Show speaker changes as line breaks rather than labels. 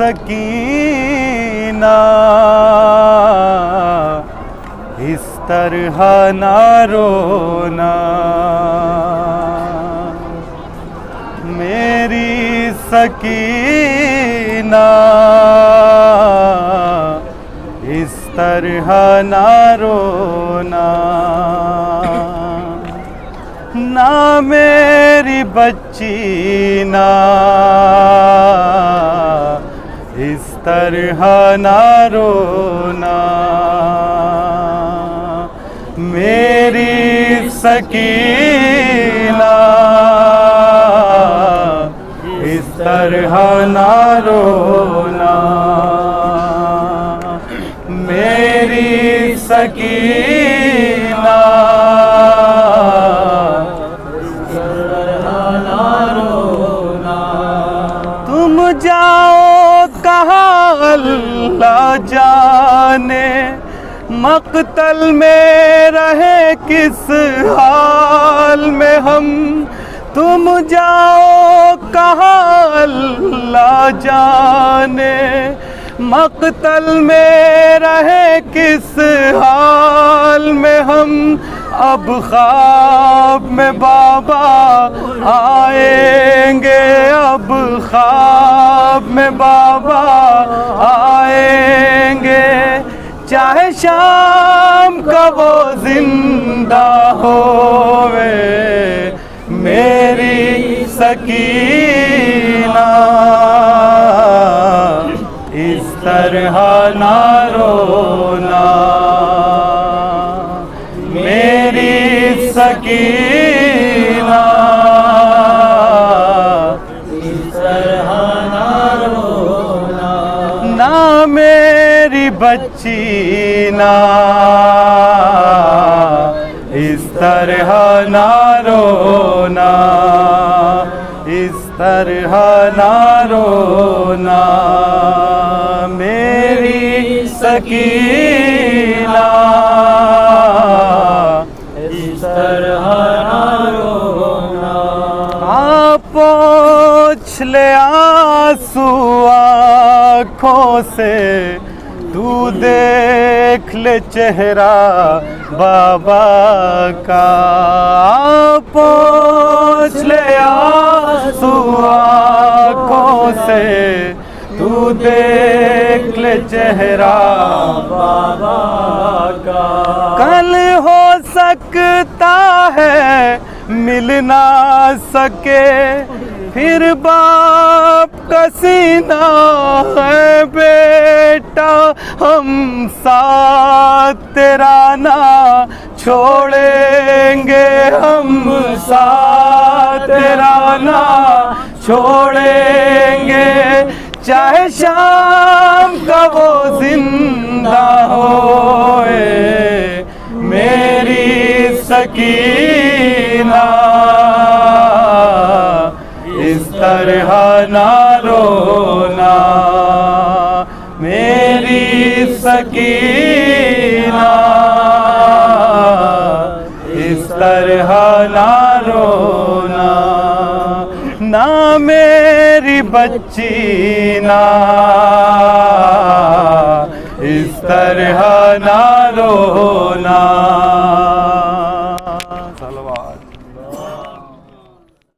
सकीना इस तरह ना रोना, मेरी सकीना इस तरह ना रोना। ना मेरी बच्ची ना इस तरह ना रोना, मेरी सकीना इस तरह ना रोना, मेरी सकीना इस तरह ना रोना। तुम जाओ कहाँ अल्लाह जाने, मक़तल में रहे किस हाल में हम। तुम जाओ कहाँ अल्लाह जाने, मक़तल में रहे किस हाल में हम। अब ख्वाब में बाबा आएंगे, अब ख्वाब में बाबा आएंगे, चाहे शाम का वो जिंदा होवे, मेरी सकीना इस तरह ना रोना, मेरी सकीना इस तरह ना रोना। ना मेरी बच्ची ना इस तरह ना रोना, इस तरह ना रोना, मेरी सकीना इस तरह ना रोना। आप पोंछ ले आंसू आँखों से, तू देख ले चेहरा बाबा का। पोंछ ले आंसू आँखों से, तू देख ले चेहरा बाबा का। कल हो सकता है मिल ना सके, फिर बाप का सीना है बेटा, हम साथ तेरा ना छोड़ेंगे, हम साथ तेरा ना छोड़ेंगे, चाहे शाम का वो जिंदा होए, मेरी सकीना इस तरह ना रोना, मेरी सकीना इस तरह ना रोना। ना मेरी बच्ची ना इस तरह ना रोना। सलवात।